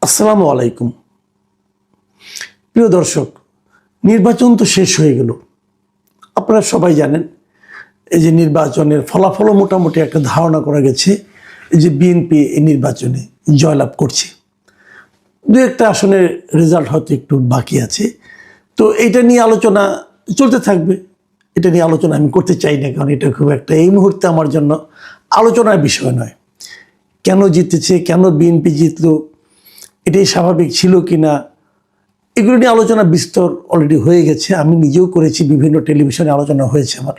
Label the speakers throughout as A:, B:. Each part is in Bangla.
A: আসসালামু আলাইকুম। প্রিয় দর্শক, নির্বাচন তো শেষ হয়ে গেল। আপনারা সবাই জানেন এই যে নির্বাচনের ফলাফলও মোটামুটি একটা ধারণা করা গেছে যে বিএনপি এই নির্বাচনে জয়লাভ করছে। দু একটা আসনের রেজাল্ট হয়তো একটু বাকি আছে, তো এইটা নিয়ে আলোচনা চলতে থাকবে। এটা নিয়ে আলোচনা আমি করতে চাই না, কারণ এটা খুব একটা এই মুহূর্তে আমার জন্য আলোচনার বিষয় নয়। কেন জিতেছে, কেন বিএনপি জিতলো, এটাই স্বাভাবিক ছিল কি না, এগুলো নিয়ে আলোচনা বিস্তর অলরেডি হয়ে গেছে। আমি নিজেও করেছি, বিভিন্ন টেলিভিশনে আলোচনা হয়েছে আমার।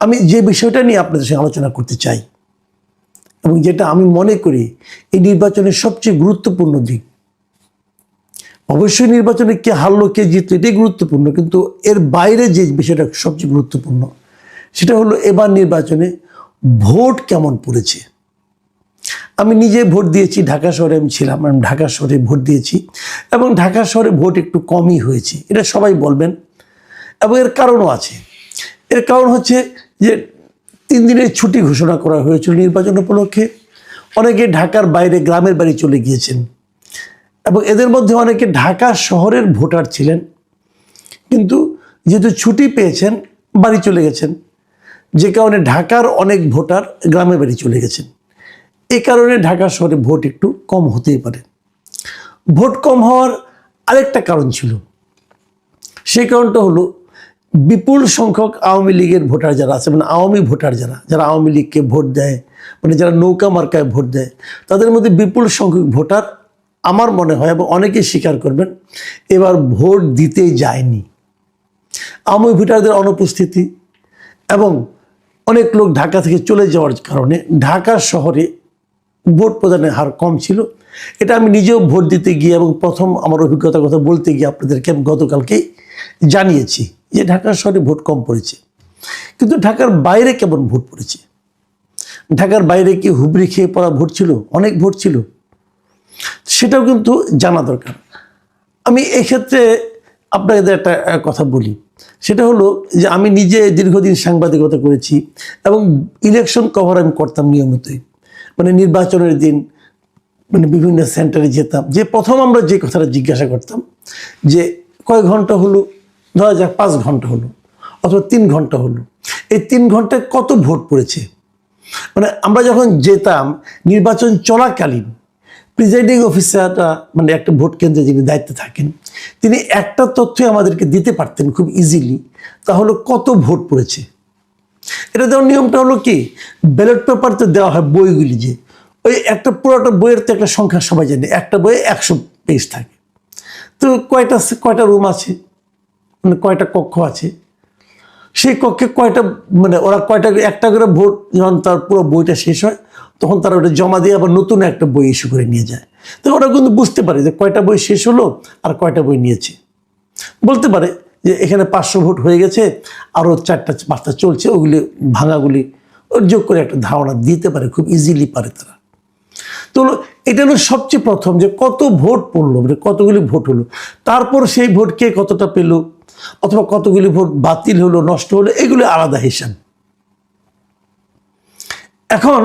A: আমি যে বিষয়টা নিয়ে আপনাদের সঙ্গে আলোচনা করতে চাই এবং যেটা আমি মনে করি এই নির্বাচনের সবচেয়ে গুরুত্বপূর্ণ দিক, অবশ্যই নির্বাচনে কে হারলো কে জিতলো এটাই গুরুত্বপূর্ণ, কিন্তু এর বাইরে যে বিষয়টা সবচেয়ে গুরুত্বপূর্ণ সেটা হলো এবার নির্বাচনে ভোট কেমন পড়েছে। আমি নিজে ভোট দিয়েছি, ঢাকা শহরে আমি ছিলাম, আমি ঢাকা শহরে ভোট দিয়েছি এবং ঢাকা শহরে ভোট একটু কমই হয়েছে, এটা সবাই বলবেন। এবং এর কারণও আছে। এর কারণ হচ্ছে যে 3 দিনের ছুটি ঘোষণা করা হয়েছিল নির্বাচন উপলক্ষে। অনেকে ঢাকার বাইরে গ্রামের বাড়ি চলে গিয়েছেন এবং এদের মধ্যে অনেকে ঢাকা শহরের ভোটার ছিলেন, কিন্তু যেহেতু ছুটি পেয়েছেন বাড়ি চলে গেছেন, যে কারণে ঢাকার অনেক ভোটার গ্রামের বাড়ি চলে গেছেন। এই কারণে ঢাকা শহরে ভোট একটু কম হতেই পারে। ভোট কম হওয়ার আরেকটা কারণ ছিল, সেই কারণটা হলো বিপুল সংখ্যক আওয়ামী লীগের ভোটার যারা আছে, মানে আওয়ামী ভোটার যারা আওয়ামী লীগকে ভোট দেয়, মানে যারা নৌকা মার্কায় ভোট দেয়, তাদের মধ্যে বিপুল সংখ্যক ভোটার আমার মনে হয় এবং অনেকেই স্বীকার করবেন এবার ভোট দিতেই যায়নি। আওয়ামী ভোটারদের অনুপস্থিতি এবং অনেক লোক ঢাকা থেকে চলে যাওয়ার কারণে ঢাকা শহরে ভোট প্রদানের হার কম ছিল। এটা আমি নিজেও ভোট দিতে গিয়ে এবং প্রথম আমার অভিজ্ঞতার কথা বলতে গিয়ে আপনাদেরকে আমি গতকালকেই জানিয়েছি যে ঢাকা শহরে ভোট কম পড়েছে। কিন্তু ঢাকার বাইরে কেমন ভোট পড়েছে? ঢাকার বাইরে কি হুবড়ি খেয়ে পড়া ভোট ছিল? অনেক ভোট ছিল, সেটাও কিন্তু জানা দরকার। আমি এক্ষেত্রে আপনাদের একটা কথা বলি, সেটা হলো যে আমি নিজে দীর্ঘদিন সাংবাদিকতা করেছি এবং ইলেকশন কভার আমি করতাম নিয়মিতই। মানে নির্বাচনের দিন মানে বিভিন্ন সেন্টারে যেতাম, যে প্রথম আমরা যে কথাটা জিজ্ঞাসা করতাম যে কয় ঘন্টা হলো, ধরা যাক 5 ঘন্টা হলো অথবা 3 ঘন্টা হলো, এই 3 ঘন্টায় কত ভোট পড়েছে। মানে আমরা যখন যেতাম নির্বাচন চলাকালীন প্রিজাইডিং অফিসাররা, মানে একটা ভোট কেন্দ্রে যিনি দায়িত্বে থাকেন, তিনি একটা তথ্যই আমাদেরকে দিতে পারতেন খুব ইজিলি, তাহলে কত ভোট পড়েছে। এটা দেওয়ার নিয়মটা হলো কি, ব্যালট পেপার তো দেওয়া হয় বইগুলি, যে ওই একটা পুরোটা বইয়ের তো একটা সংখ্যা সবাই জানে, একটা বইয়ে 100 পেজ থাকে। তো কয়টা রুম আছে, মানে কয়টা কক্ষ আছে, সেই কক্ষে কয়টা, মানে ওরা কয়টা একটা করে ভোট যখন তার পুরো বইটা শেষ হয় তখন তারা ওটা জমা দিয়ে আবার নতুন একটা বই ইস্যু করে নিয়ে যায়। তো ওরা কিন্তু বুঝতে পারে যে কয়টা বই শেষ হলো আর কয়টা বই নিয়েছে। বলতে পারে যে এখানে 500 ভোট হয়ে গেছে, আরও 4টা-5টা চলছে, ওগুলি ভাঙাগুলি ওর যোগ করে একটা ধারণা দিতে পারে, খুব ইজিলি পারে তারা। তো এটা হলো সবচেয়ে প্রথম যে কত ভোট পড়লো, মানে কতগুলি ভোট হলো, তারপর সেই ভোট কে কতটা পেল অথবা কতগুলি ভোট বাতিল হলো, নষ্ট হলো, এগুলো আলাদা হিসাব। এখন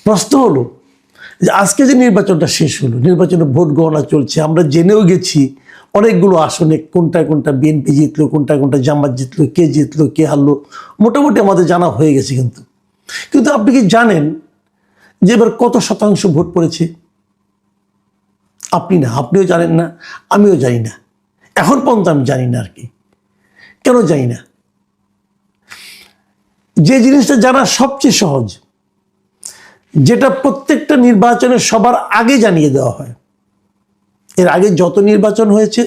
A: প্রশ্ন হলো যে আজকে যে নির্বাচনটা শেষ হলো, নির্বাচনে ভোট গণনা চলছে, আমরা জেনেও গেছি অনেকগুলো আসনে কোনটা বিএনপি জিতলো, কোনটা জামাত জিতলো, কে জিতলো কে হারলো, মোটামুটি আমাদের জানা হয়ে গেছে। কিন্তু আপনি কি জানেন যে এবার কত শতাংশ ভোট পড়েছে? আপনি না, আপনিও জানেন না, আমিও জানি না, এখন পর্যন্ত আমি জানি না। আর কি কেন জানি না? যে জিনিসটা জানা সবচেয়ে সহজ, যেটা প্রত্যেকটা নির্বাচনে সবার আগে জানিয়ে দেওয়া হয়, এর আগে যত নির্বাচন হয়েছে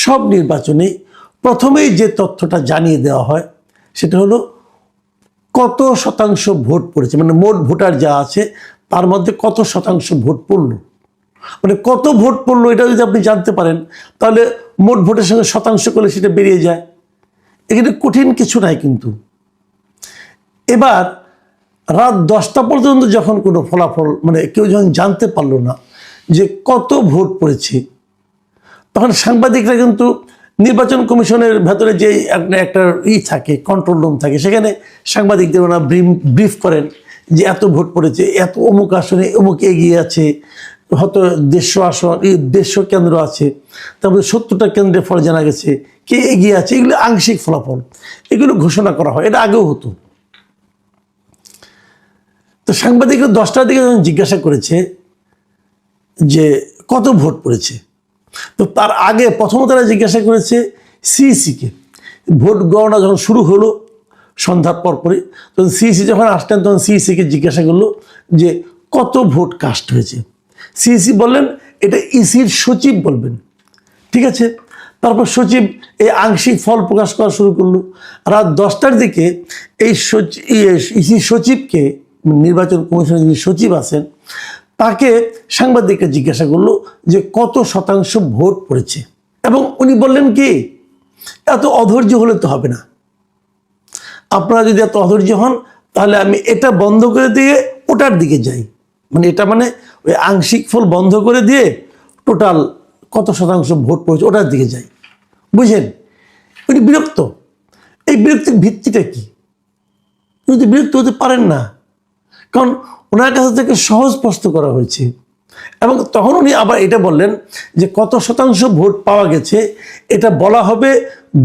A: সব নির্বাচনে প্রথমেই যে তথ্যটা জানিয়ে দেওয়া হয় সেটা হলো কত শতাংশ ভোট পড়েছে, মানে মোট ভোটার যা আছে তার মধ্যে কত শতাংশ ভোট পড়লো। মানে কত ভোট পড়লো এটা যদি আপনি জানতে পারেন তাহলে মোট ভোটের সঙ্গে শতাংশ করলে সেটা বেরিয়ে যায়। এখানে কঠিন কিছু নাই। কিন্তু এবার রাত 10টা পর্যন্ত যখন কোনো ফলাফল, মানে কেউ যখন জানতে পারলো না যে কত ভোট পড়েছে, তখন সাংবাদিকরা কিন্তু নির্বাচন কমিশনের ভেতরে যে একটা থাকে, কন্ট্রোল রুম থাকে, সেখানে সাংবাদিকদের ওরা ব্রিফ করেন যে এত ভোট পড়েছে, এত অমুক আসনে অমুক এগিয়ে আছে, হয়তো 150 আসন, 150 কেন্দ্র আছে, তারপরে 70টা কেন্দ্রের ফল জানা গেছে, কে এগিয়ে আছে, এগুলো আংশিক ফলাফল, এগুলো ঘোষণা করা হয়, এটা আগেও হতো। তো সাংবাদিকরা 10টার দিকে যখন জিজ্ঞাসা করেছে যে কত ভোট পড়েছে, তো তার আগে প্রথমত তারা জিজ্ঞাসা করেছে সিইসিকে। ভোট গণনা যখন শুরু হলো সন্ধ্যার পরপরই, তখন সিইসি যখন আসলেন তখন সিইসিকে জিজ্ঞাসা করলো যে কত ভোট কাস্ট হয়েছে। সিইসি বললেন এটা ইসির সচিব বলবেন। ঠিক আছে, তারপর সচিব এই আংশিক ফল প্রকাশ করা শুরু করলো। রাত 10টার দিকে এই ইসি সচিবকে, নির্বাচন কমিশনের যিনি সচিব আছেন, তাকে সাংবাদিকরা জিজ্ঞাসা করলো যে কত শতাংশ ভোট পড়েছে, এবং উনি বললেন কি, এত অধৈর্য হলে তো হবে না, আপনারা যদি এত অধৈর্য হন তাহলে আমি এটা বন্ধ করে দিয়ে ওটার দিকে যাই, মানে এটা মানে ওই আংশিক ফল বন্ধ করে দিয়ে টোটাল কত শতাংশ ভোট পড়েছে ওটার দিকে যাই। বুঝেন, উনি বিরক্ত। এই বিরক্তির ভিত্তিটা কি? উনি তো বিরক্ত হতে পারেন না, কারণ ওনার কাছে থেকে সহজ প্রশ্ন করা হয়েছে। এবং তখন উনি আবার এটা বললেন যে কত শতাংশ ভোট পাওয়া গেছে এটা বলা হবে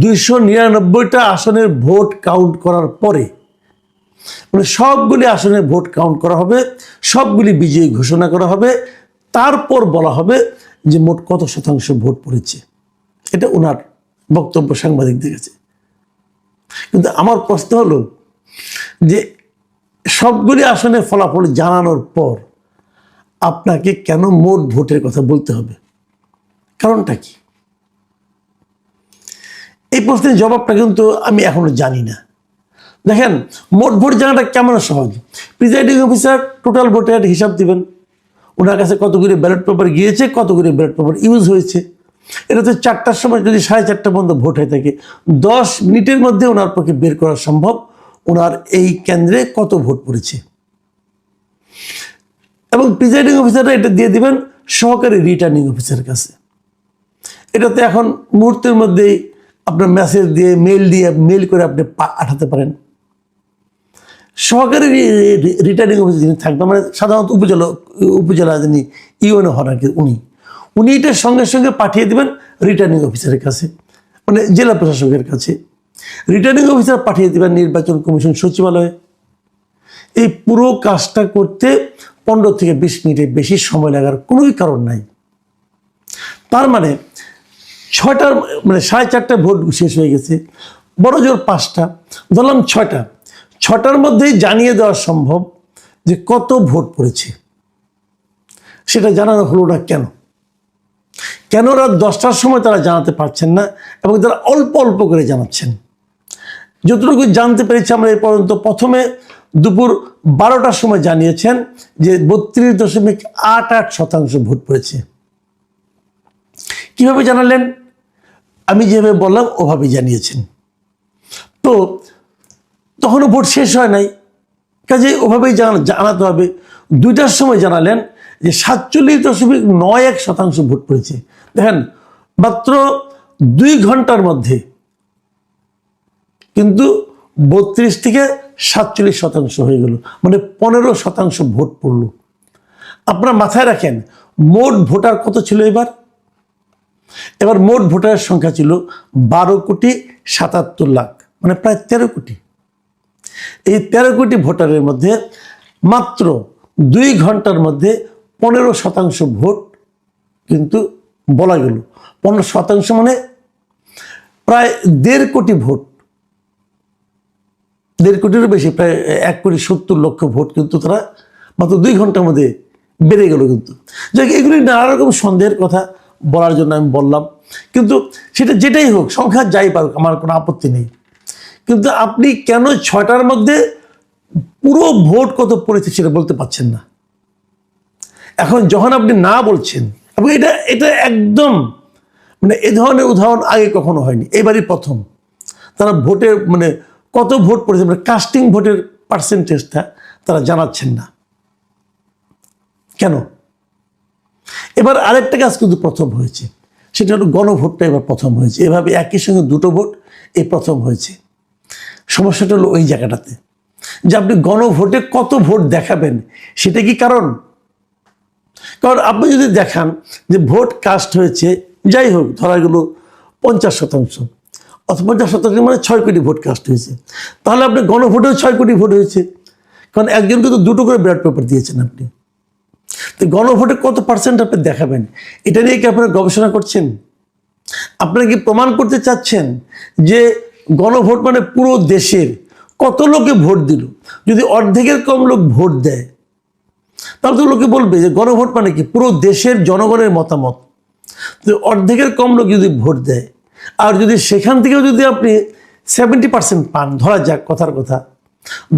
A: 299টা আসনের ভোট কাউন্ট করার পরে, মানে সবগুলি আসনের ভোট কাউন্ট করা হবে, সবগুলি বিজয়ী ঘোষণা করা হবে, তারপর বলা হবে যে মোট কত শতাংশ ভোট পড়েছে। এটা ওনার বক্তব্য সাংবাদিকদের কাছে। কিন্তু আমার প্রশ্ন হলো যে সবগুলি আসনের ফলাফল জানানোর পর আপনাকে কেন মোট ভোটের কথা বলতে হবে? কারণটা কি? এই প্রশ্নের জবাবটা কিন্তু আমি এখনো জানি না। দেখেন, মোট ভোট জানাটা কেমন সহজ। প্রিজাইডিং অফিসার টোটাল ভোটের হিসাব দিবেন, ওনার কাছে কতগুলি ব্যালট পেপার গিয়েছে, কতগুলি ব্যালট পেপার ইউজ হয়েছে। এটা তো 4টার সময় যদি 4:30 পর্যন্ত ভোট হয়ে থাকে, 10 মিনিটের মধ্যে ওনার পক্ষে বের করা সম্ভব ওনার এই কেন্দ্রে কত ভোট পড়েছে। এবং প্রিজাইডিং অফিসাররা এটা দিয়ে দিবেন সহকারী রিটার্নিং অফিসারের কাছে। এটাতে এখন মুহূর্তের মধ্যেই আপনার মেসেজ দিয়ে মেল করে আপনি পাঠাতে পারেন। সহকারী রিটার্নিং অফিসার যিনি থাকবেন, মানে সাধারণত উপজেলা যিনি ইউএনও হন আর কি, উনি এটা সঙ্গে সঙ্গে পাঠিয়ে দেবেন রিটার্নিং অফিসারের কাছে, মানে জেলা প্রশাসকের কাছে। রিটার্নিং অফিসার পাঠিয়ে দেবেন নির্বাচন কমিশন সচিবালয়ে। এই পুরো কাজটা করতে 15 থেকে 20 মিনিটের বেশি সময় লাগার কোনোই কারণ নাই। তার মানে 6টার মানে 4:30 ভোট শেষ হয়ে গেছে, বড় জোর 5টা, ধরলাম 6টার মধ্যেই জানিয়ে দেওয়া সম্ভব যে কত ভোট পড়েছে। সেটা জানানো হলো না কেন? কেন রাত 10টার সময় তারা জানাতে পারছেন না, এবং তারা অল্প অল্প করে জানাচ্ছেন? যতটুকু জানতে পেরেছি আমরা এই পর্যন্ত, প্রথমে দুপুর 12টার সময় জানিয়েছেন যে 32.88% ভোট পড়েছে। কিভাবে জানালেন? আমি যেভাবে বললাম ওভাবে জানিয়েছেন। তো তখনও ভোট শেষ হয় নাই, কাজে ওভাবেই জানাতে হবে। 2টার সময় জানালেন যে 47.91% ভোট পড়েছে। দেখেন, মাত্র 2 ঘন্টার মধ্যে কিন্তু 32 থেকে 47% হয়ে গেল, মানে 15% ভোট পড়ল। আপনারা মাথায় রাখেন মোট ভোটার কত ছিল এবার মোট ভোটারের সংখ্যা ছিল 12,77,00,000, মানে প্রায় 13 কোটি। এই 13 কোটি ভোটারের মধ্যে মাত্র 2 ঘন্টার মধ্যে 15% ভোট কিন্তু বলা গেল। 15% মানে প্রায় 1.5 কোটি ভোট, 1.5 কোটিরও বেশি, প্রায় 1,70,00,000 ভোট কিন্তু তারা মাত্র 2 ঘন্টার মধ্যে বেড়ে গেল। কিন্তু যাক, এগুলি নানা রকম সন্দেহের কথা বলার জন্য আমি বললাম। কিন্তু সেটা যেটাই হোক, সংখ্যা যাই পারুক, আমার কোনো আপত্তি নেই। কিন্তু আপনি কেন 6টার মধ্যে পুরো ভোট কত পড়েছে সেটা বলতে পারছেন না? এখন যখন আপনি না বলছেন, এবং এটা একদম মানে এ ধরনের উদাহরণ আগে কখনো হয়নি, এবারই প্রথম তারা ভোটের মানে কত ভোট পড়েছে, মানে কাস্টিং ভোটের পার্সেন্টেজটা তারা জানাচ্ছেন না কেন? এবার আরেকটা কাজ কিন্তু প্রথম হয়েছে, সেটা হলো গণভোটটা এবার প্রথম হয়েছে। এভাবে একই সঙ্গে 2টো ভোট এই প্রথম হয়েছে। সমস্যাটা হলো ওই জায়গাটাতে যে আপনি গণভোটে কত ভোট দেখাবেন, সেটা কি কারণ? কারণ আপনি যদি দেখান যে ভোট কাস্ট হয়েছে, যাই হোক ধরা গেল 50% অথবা 50% মানে 6 কোটি ভোট কাস্ট হয়েছে, তাহলে আপনি গণভোটেও 6 কোটি ভোট হয়েছে, কারণ একজনকে তো 2টো করে ব্যালট পেপার দিয়েছেন আপনি। তো গণভোটে কত পার্সেন্ট আপনি দেখাবেন, এটা নিয়ে কি আপনারা গবেষণা করছেন? আপনারা কি প্রমাণ করতে চাচ্ছেন যে গণভোট মানে পুরো দেশের কত লোকে ভোট দিল? যদি অর্ধেকের কম লোক ভোট দেয় তাহলে তো লোকে বলবে যে গণভোট মানে কি পুরো দেশের জনগণের মতামত। তো অর্ধেকের কম লোক যদি ভোট দেয়, আর যদি সেখান থেকেও যদি আপনি 70% পান, ধরা যাক কথার কথা,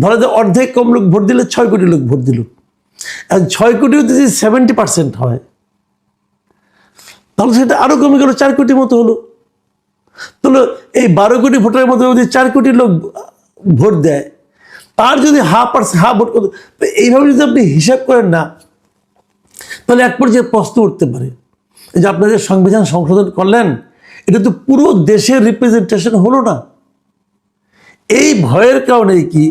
A: ধরা যাক অর্ধেক কম লোক ভোট দিলে 6 কোটি লোক ভোট দিল, আর 6 কোটিও যদি 70% হয় তাহলে সেটা আরো কমে গেল, 4 কোটির মতো হলো। তাহলে এই 12 কোটি ভোটারের মধ্যে যদি 4 কোটি লোক ভোট দেয়, তার যদি হাফ ভোট করতে, এইভাবে যদি আপনি হিসাব করেন না, তাহলে এক পর্যায়ে প্রশ্ন উঠতে পারে যে আপনাদের সংবিধান সংশোধন করলেন, এটা তো পুরো দেশের রিপ্রেজেন্টেশন হলো না। এই ভয়ের কারণেই কি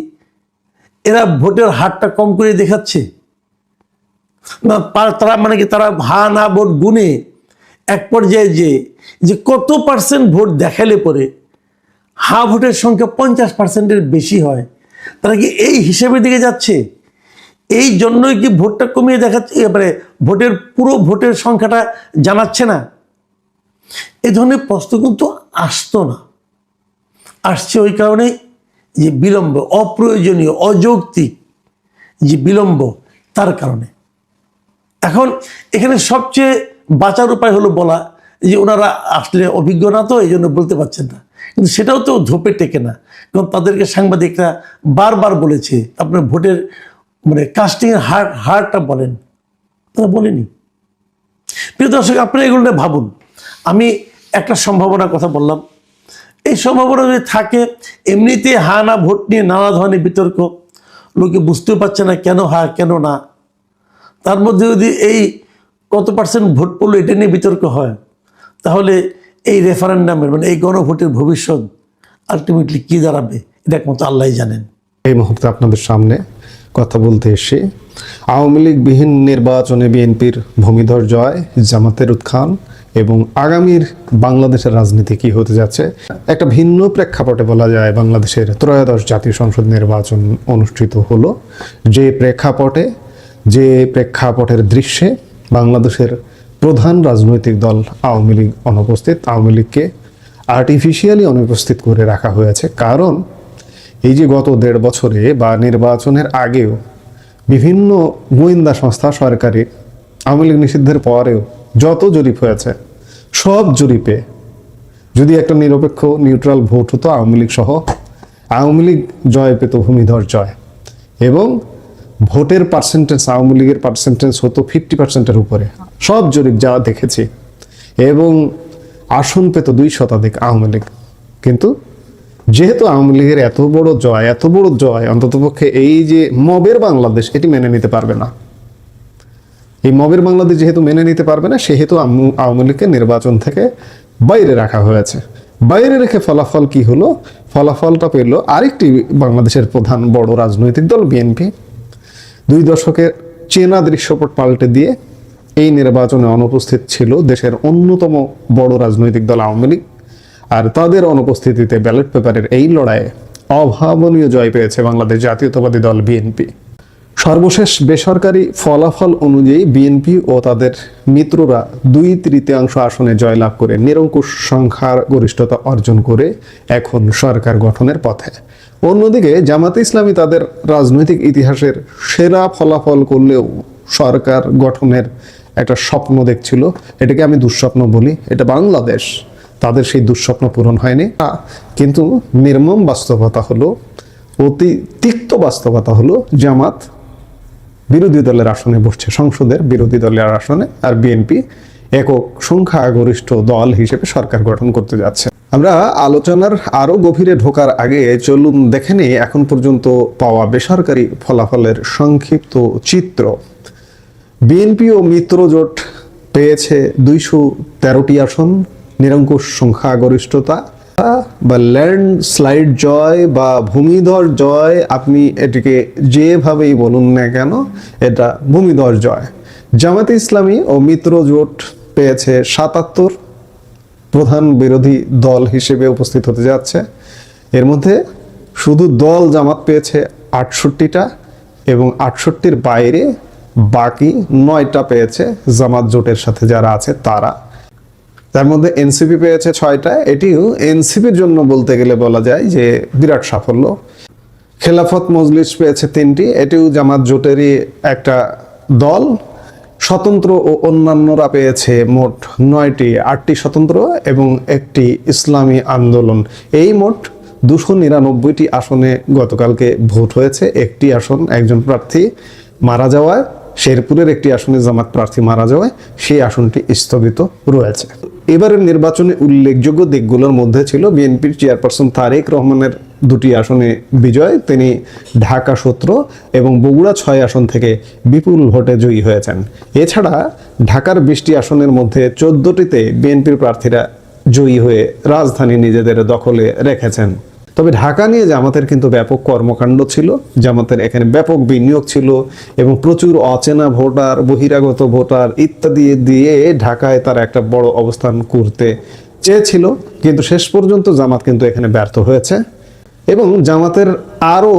A: এরা ভোটের হারটা কম করে দেখাচ্ছে না? তারা মানে কি তারা হা না ভোট গুনে এক পর্যায়ে যে কত পার্সেন্ট ভোট দেখালে পরে হা ভোটের সংখ্যা 50%-এর বেশি হয়, তারা কি এই হিসেবের দিকে যাচ্ছে? এই জন্যই কি ভোটটা কমিয়ে দেখাচ্ছে, এবারে ভোটের পুরো ভোটের সংখ্যাটা জানাচ্ছে না? এই ধরনের প্রশ্ন কিন্তু আসতো না, আসছে ওই কারণেই যে বিলম্ব, অপ্রয়োজনীয় অযৌক্তিক যে বিলম্ব, তার কারণে। এখন এখানে সবচেয়ে বাঁচার উপায় হলো বলা যে ওনারা আসলে অভিজ্ঞ না, তো এই জন্য বলতে পারছেন না। কিন্তু সেটাও তো ধোপে টেকে না, কারণ তাদেরকে সাংবাদিকরা বারবার বলেছে আপনার ভোটের মানে কাস্টিংয়ের হারটা বলেন, তারা বলেনি। প্রিয় দর্শক, আপনারা এগুলো নিয়ে ভাবুন। আমি একটা সম্ভাবনার কথা বললাম, এই সম্ভাবনা যদি থাকে, এমনিতে হা না ভোট নিয়ে নানা ধরনের বিতর্ক, লোকে বুঝতেও পারছে না কেন হা কেন না, তার মধ্যে যদি এই কত পার্সেন্ট ভোট পড়লো এটা নিয়ে বিতর্ক হয়, তাহলে এই রেফারেন্ডামের মানে এই গণভোটের ভবিষ্যৎ আলটিমেটলি কী দাঁড়াবে, এটা একমাত্র আল্লাহই জানেন।
B: এই মুহূর্তে আপনাদের সামনে কথা বলতে এসে আওয়ামী লীগবিহীন নির্বাচনে বিএনপির ভূমিধর জয়, জামাতের উত্থান এবং আগামীর বাংলাদেশের রাজনীতি কি হতে যাচ্ছে একটা ভিন্ন প্রেক্ষাপটে বলা যায় বাংলাদেশের ত্রয়োদশ জাতীয় সংসদ নির্বাচন অনুষ্ঠিত হলো। যে প্রেক্ষাপটের দৃশ্যে বাংলাদেশের প্রধান রাজনৈতিক দল আওয়ামী লীগ অনুপস্থিত, আওয়ামী লীগকে আর্টিফিশিয়ালি অনুপস্থিত করে রাখা হয়েছে। কারণ এই যে গত 1.5 বছরে বা নির্বাচনের আগেও বিভিন্ন গোয়েন্দা সংস্থা সরকারি আওয়ামী লীগ নিষিদ্ধের পরেও যত জরিপ হয়েছে, সব জরিপে যদি একটা নিরপেক্ষ নিউট্রাল ভোট হতো আওয়ামী লীগ সহ, আওয়ামী লীগ জয় পেত ভূমিধর জয়, এবং ভোটের পার্সেন্টেজ আওয়ামী লীগের পার্সেন্টেজ হতো 50%-এর উপরে, সব জরিপ যা দেখেছি, এবং আসন পেত 2% আওয়ামী লীগ। কিন্তু যেহেতু আওয়ামী লীগের এত বড় জয়, অন্ততপক্ষে এই যে মবের বাংলাদেশ এটি মেনে নিতে পারবে না। এই মবের বাংলাদেশ যেহেতু মেনে নিতে পারবে না, সেহেতু আওয়ামী লীগকে নির্বাচন থেকে বাইরে রাখা হয়েছে। বাইরে রেখে ফলাফল কি হলো? ফলাফলটা পেল আরেকটি বাংলাদেশের প্রধান বড় রাজনৈতিক দল বিএনপি। 2 দশকের চেনা দৃশ্যপট পাল্টে দিয়ে এই নির্বাচনে অনুপস্থিত ছিল দেশের অন্যতম বড় রাজনৈতিক দল আওয়ামী লীগ, আর তাদের অনুপস্থিতিতে ব্যালট পেপারের এই লড়াইয়ে অভাবনীয় জয় পেয়েছে বাংলাদেশ জাতীয়তাবাদী দল বিএনপি। সর্বশেষ বেসরকারি ফলাফল অনুযায়ী বিএনপি ও তাদের মিত্ররা 2/3 আসনে জয়লাভ করে নিরঙ্কুশ সংখ্যার গরিষ্ঠতা অর্জন করে এখন সরকার গঠনের পথে। অন্যদিকে জামাতে ইসলামী তাদের রাজনৈতিক ইতিহাসের সেরা ফলাফল করলেও সরকার গঠনের একটা স্বপ্ন দেখছিল। এটাকে আমি দুঃস্বপ্ন বলি, এটা বাংলাদেশ, তাদের সেই দুঃস্বপ্ন পূরণ হয়নি। কিন্তু নির্মম বাস্তবতা হলো, অতি তিক্ত বাস্তবতা হলো, জামাত বিরোধী দলের আসনে বসছে, সংসদের বিরোধী দলের আসনে, আর বিএনপি একক সংখ্যাগরিষ্ঠ দল হিসেবে সরকার গঠন করতে যাচ্ছে। আমরা আলোচনার আরো গভীরে ঢোকার আগে চলুন দেখে নিই এখন পর্যন্ত পাওয়া বেসরকারি ফলাফলের সংক্ষিপ্ত চিত্র। বিএনপি ও মিত্র জোট পেয়েছে 213টি আসন, নিরঙ্কুশ সংখ্যাগরিষ্ঠতা বা ল্যান্ডস্লাইড জয় বা ভূমিধর জয়, আপনি এটিকে যেভাবেই বলুন না কেন, এটা ভূমিধর জয়। জামায়াতে ইসলামী ও মিত্র জোট পেয়েছে ৭৭, প্রধান বিরোধী দল হিসেবে উপস্থিত হতে যাচ্ছে। এর মধ্যে শুধু দল জামাত পেয়েছে ৬৮টা এবং ৬৮-র বাইরে বাকি 9টা পেয়েছে জামাত জোটের সাথে যারা আছে তারা। তার মধ্যে এনসিপি পেয়েছে 6টা, এটিও এনসিপির জন্য বলতে গেলে বলা যায় যে বিরাট সাফল্য। খেলাফত মজলিস পেয়েছে 3টি, এটিও জামাত জোটেরই একটা দল। স্বতন্ত্র ও অন্যান্যরা পেয়েছে মোট 9টি, 8টি স্বতন্ত্র এবং 1টি ইসলামী আন্দোলন। এই মোট 299টি আসনে গতকালকে ভোট হয়েছে। একটি আসন একজন প্রার্থী মারা যাওয়ায়, শেরপুরের একটি আসনে জামাত প্রার্থী মারা যাওয়ায় সেই আসনটি স্থগিত রয়েছে। এবারের নির্বাচনে উল্লেখযোগ্য দিকগুলোর মধ্যে ছিল বিএনপির চেয়ারপারসন তারেক রহমানের 2টি আসনে বিজয়। তিনি ঢাকা 17 এবং বগুড়া 6 আসন থেকে বিপুল ভোটে জয়ী হয়েছেন। এছাড়া ঢাকার 20টি আসনের মধ্যে 14টিতে বিএনপির প্রার্থীরা জয়ী হয়ে রাজধানী নিজেদের দখলে রেখেছেন। তবে ঢাকা নিয়ে জামাতের কিন্তু ব্যাপক কর্মকাণ্ড ছিল, জামাতের এখানে ব্যাপক বিনিয়োগ ছিল এবং প্রচুর অচেনা ভোটার, বহিরাগত ভোটার ইত্যাদি দিয়ে ঢাকায় তারা একটা বড় অবস্থান করতে চেয়েছিল, কিন্তু শেষ পর্যন্ত জামাত কিন্তু এখানে ব্যর্থ হয়েছে। এবং জামাতের আরও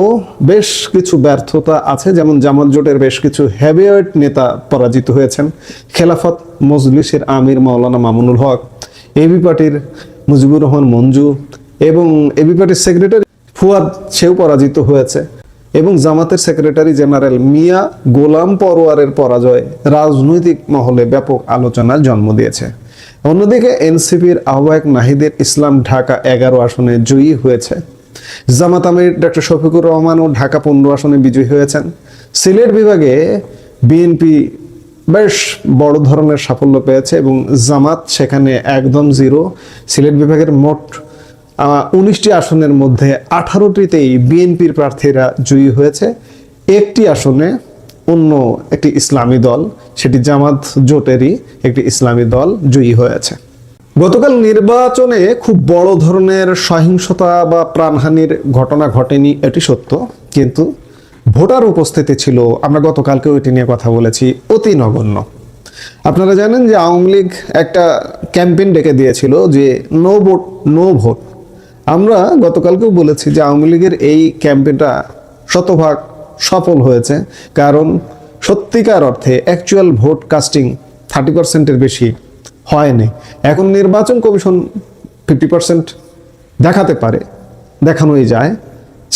B: বেশ কিছু ব্যর্থতা আছে, যেমন জামাত জোটের বেশ কিছু হেভিওয়েট নেতা পরাজিত হয়েছেন। খেলাফত মজলিসের আমির মাওলানা মামুনুল হক, এবি পার্টির মুজিবুর রহমান মঞ্জু এবং এবি পার্টির সেক্রেটারি ফুয়াদ, সেও পরাজিত হয়েছে। এবং জামাতের সেক্রেটারি জেনারেল মিয়া গোলাম পরোয়ারের পরাজয় রাজনৈতিক মহলে ব্যাপক আলোচনার জন্ম দিয়েছে। অন্যদিকে এনসিপির আহ্বায়ক নাহিদের ইসলাম ঢাকা 11 আসনে জয়ী হয়েছে। জামাত আমির ডক্টর শফিকুর রহমানও ঢাকা 15 আসনে বিজয়ী হয়েছেন। সিলেট বিভাগে বিএনপি বেশ বড় ধরনের সাফল্য পেয়েছে এবং জামাত সেখানে একদম 0। সিলেট বিভাগের মোট 19টি আসনের মধ্যে 18টিতেই বিএনপির প্রার্থীরা জয়ী হয়েছে। একটি আসনে অন্য একটি ইসলামী দল, সেটি জামাত জোটেরই একটি ইসলামী দল জয়ী হয়েছে। গতকাল নির্বাচনে খুব বড় ধরনের সহিংসতা বা প্রাণহানির ঘটনা ঘটেনি, এটি সত্য, কিন্তু ভোটার উপস্থিতি ছিল, আমরা গতকালকেও এটি নিয়ে কথা বলেছি, অতি নগণ্য। আপনারা জানেন যে আওয়ামী লীগ একটা ক্যাম্পেইন ডেকে দিয়েছিল যে নো ভোট নো ভোট। আমরা গতকালকেও বলেছি যে আওয়ামী লীগের এই ক্যাম্পেইনটা শতভাগ সফল হয়েছে, কারণ সত্যিকার অর্থে অ্যাকচুয়াল ভোট কাস্টিং 30%-এর বেশি হয়নি। এখন নির্বাচন কমিশন 50% দেখাতে পারে, দেখানোই যায়,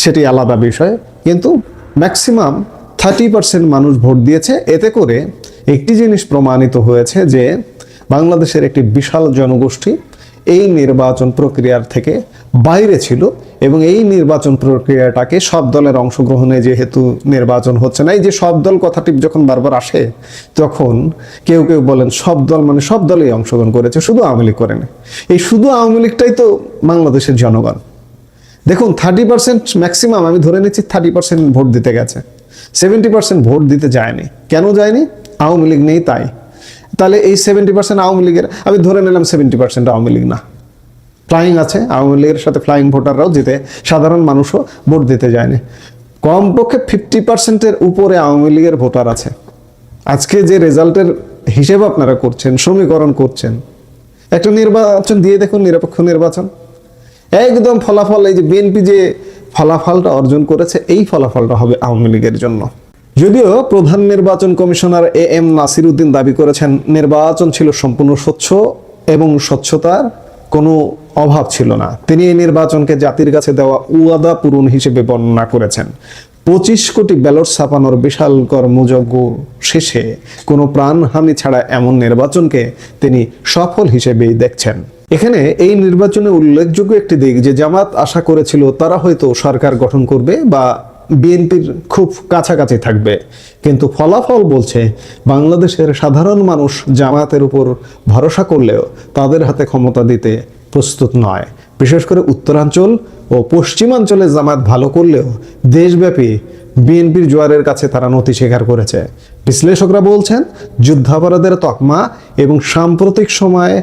B: সেটি আলাদা বিষয়, কিন্তু ম্যাক্সিমাম 30% মানুষ ভোট দিয়েছে। এতে করে একটি জিনিস প্রমাণিত হয়েছে যে বাংলাদেশের একটি বিশাল জনগোষ্ঠী এই নির্বাচন প্রক্রিয়ার থেকে বাইরে ছিল এবং এই নির্বাচন প্রক্রিয়াটাকে সব দলের অংশগ্রহণে যেহেতু নির্বাচন হচ্ছে না, এই যে সব দল কথাটি যখন বারবার আসে তখন কেউ কেউ বলেন সব দল মানে সব দলই অংশগ্রহণ করেছে, শুধু আওয়ামী লীগ করেনি। এই শুধু আওয়ামী লীগটাই তো বাংলাদেশের জনগণ। দেখুন 30% ম্যাক্সিমাম, আমি ধরে নিচ্ছি 30% ভোট দিতে গেছে, 70% ভোট দিতে যায়নি। কেন যায়নি? আওয়ামী লীগ নেই তাই। তাহলে এই 70% আওয়ামী লীগের, আমি ধরে নিলাম 70% আওয়ামী লীগ না, ফ্লাইং আছে, আওয়ামী লীগের সাথে ফ্লাইং ভোটাররাও জিতে, সাধারণ মানুষও ভোট দিতে যায়নি। কমপক্ষে 50%-এর উপরে আওয়ামী লীগের ভোটার আছে। আজকে যে রেজাল্টের হিসেব আপনারা করছেন, সমীকরণ করছেন, একটা নির্বাচন দিয়ে দেখুন, নিরপেক্ষ নির্বাচন, একদম ফলাফল, এই যে বিএনপি যে ফলাফলটা অর্জন করেছে, এই ফলাফলটা হবে আওয়ামী লীগের জন্য। যদিও প্রধান নির্বাচন কমিশনার AM নাসির উদ্দিন দাবি করেছেন নির্বাচন ছিল সম্পূর্ণ স্বচ্ছ এবং স্বচ্ছতার কোনো অভাব ছিল না। তিনি এই নির্বাচনকে জাতির কাছে দেওয়া ওয়াদা পূরণ হিসেবে বর্ণনা করেছেন। 25 কোটি ব্যালট ছাপানোর বিশাল কর্মযজ্ঞ শেষে কোনো প্রাণহানি ছাড়া এমন নির্বাচনকে তিনি সফল হিসেবেই দেখছেন। এখানে এই নির্বাচনে উল্লেখযোগ্য একটি দিক যে জামাত আশা করেছিল তারা হয়তো সরকার গঠন করবে বা বিএনপির খুব কাছাকাছি থাকবে, কিন্তু ফলাফল বলছে বাংলাদেশের সাধারণ মানুষ জামায়াতের উপর ভরসা করলেও তাদের হাতে ক্ষমতা দিতে প্রস্তুত নয়। বিশেষ করে উত্তরাঞ্চল ও পশ্চিমাঞ্চলে জামায়াত ভালো করলেও দেশব্যাপী বিএনপির জোয়ারের কাছে তারা নতি স্বীকার করেছে। বিশ্লেষকরা বলছেন যুদ্ধাপরাধের তকমা এবং সাম্প্রতিক সময়ে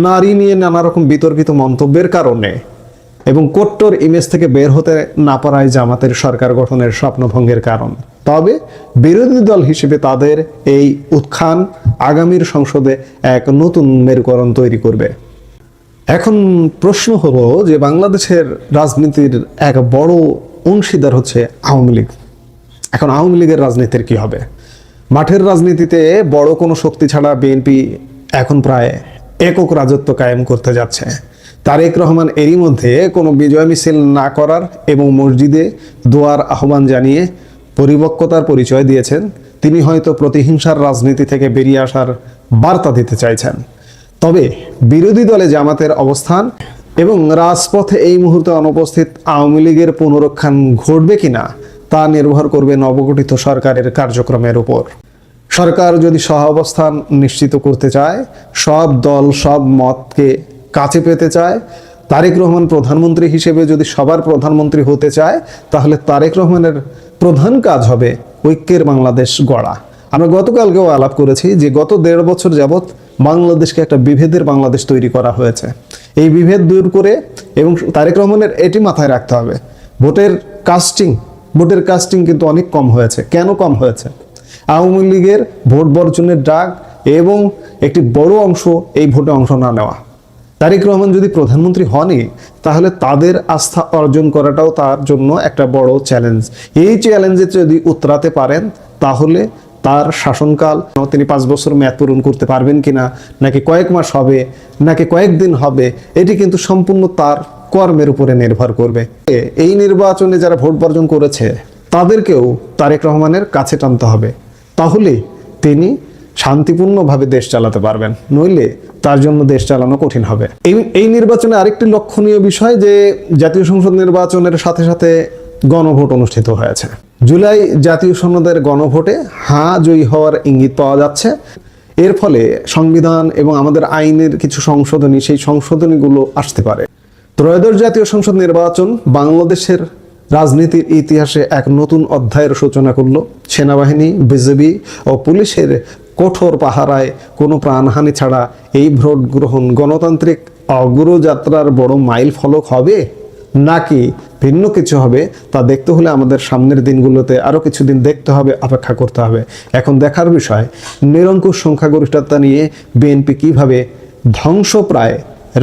B: নারী নিয়ে নানা রকম বিতর্কিত মন্তব্যের কারণে এবং কট্টর ইমেজ থেকে বের হতে না পারায় জামাতের সরকার গঠনের স্বপ্নভঙ্গের কারণ। তবে বিরোধী দল হিসেবে তাদের এই উত্থান আগামীর সংসদে এক নতুন মেরুকরণ তৈরি করবে। এখন প্রশ্ন হলো যে বাংলাদেশের রাজনীতির এক বড় অংশীদার হচ্ছে আওয়ামী লীগ। এখন আওয়ামী লীগের রাজনীতির কি হবে? মাঠের রাজনীতিতে বড় কোনো শক্তি ছাড়া বিএনপি এখন প্রায় একক রাজত্ব কায়েম করতে যাচ্ছে। তারেক রহমান এরই মধ্যে কোনো বিজয় মিছিল না করার এবং মসজিদে দোয়ার আহ্বান জানিয়ে পরিপক্কতার পরিচয় দিয়েছেন। তিনি হয়তো প্রতিহিংসার রাজনীতি থেকে বেরিয়ে আসার বার্তা দিতে চাইছেন। তবে বিরোধী দলে জামাতের অবস্থান এবং রাজপথে এই মুহূর্তে অনুপস্থিত আওয়ামী লীগের পুনরুত্থান ঘটবে কিনা তা নির্ভর করবে নবগঠিত সরকারের কার্যক্রমের উপর। সরকার যদি সহাবস্থান নিশ্চিত করতে চায়, সব দল সব মতকে কাছে পেতে চায়, তারেক রহমান প্রধানমন্ত্রী হিসেবে যদি সবার প্রধানমন্ত্রী হতে চায়, তাহলে তারেক রহমানের প্রধান কাজ হবে ঐক্যের বাংলাদেশ গড়া। আমরা গতকালকেও আলাপ করেছি যে গত 1.5 বছর যাবৎ বাংলাদেশকে একটা বিভেদের বাংলাদেশ তৈরি করা হয়েছে। এই বিভেদ দূর করে এবং তারেক রহমানের এটি মাথায় রাখতে হবে, ভোটের কাস্টিং কিন্তু অনেক কম হয়েছে। কেন কম হয়েছে? আওয়ামী লীগের ভোট বর্জনের ডাক এবং একটি বড় অংশ এই ভোটে অংশ না নেওয়া। তারেক রহমান যদি প্রধানমন্ত্রী হনই, তাহলে তাদের আস্থা অর্জন করাটাও তার জন্য একটা বড় চ্যালেঞ্জ। এই চ্যালেঞ্জে যদি উতরাতে পারেন, তাহলে তার শাসনকাল তিনি 5 বছর মেয়াদ পূরণ করতে পারবেন কিনা, নাকি কয়েক মাস হবে, নাকি কয়েকদিন হবে, এটি কিন্তু সম্পূর্ণ তার কর্মের উপরে নির্ভর করবে। এই নির্বাচনে যারা ভোট বর্জন করেছে তাদেরকেও তারেক রহমানের কাছে টানতে হবে, তাহলে তিনি শান্তিপূর্ণভাবে দেশ চালাতে পারবেন। নইলে তার জন্য দেশ চালানো কঠিন হবে। এই নির্বাচনে আরেকটি লক্ষণীয় বিষয় যে জাতীয় সংসদ নির্বাচনের সাথে সাথে গণভোট অনুষ্ঠিত হয়েছে। জুলাই জাতীয় সনদের গণভোটে হ্যাঁ জয়ী হওয়ার ইঙ্গিত পাওয়া যাচ্ছে। এর ফলে সংবিধান এবং আমাদের আইনের কিছু সংশোধনী, সেই সংশোধনীগুলো আসতে পারে। ত্রয়োদশ জাতীয় সংসদ নির্বাচন বাংলাদেশের রাজনীতির ইতিহাসে এক নতুন অধ্যায়ের সূচনা করল। সেনাবাহিনী, বিজিবি ও পুলিশের কঠোর পাহারায় কোনো প্রাণহানি ছাড়া এই ভোট গ্রহণ গণতান্ত্রিক অগ্রযাত্রার বড় মাইল ফলক হবে, নাকি ভিন্ন কিছু হবে, তা দেখতে হলে আমাদের সামনের দিনগুলোতে আরও কিছুদিন দেখতে হবে, অপেক্ষা করতে হবে। এখন দেখার বিষয় নিরঙ্কুশ সংখ্যাগরিষ্ঠতা নিয়ে বিএনপি কিভাবে ধ্বংসপ্রায়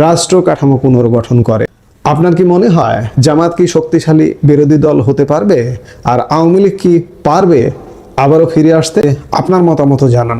B: রাষ্ট্র কাঠামো পুনর্গঠন করে। আপনার কি মনে হয় জামাত কি শক্তিশালী বিরোধী দল হতে পারবে, আর আওয়ামী লীগ কি পারবে আবারও ফিরে আসতে? আপনার মতামত জানান।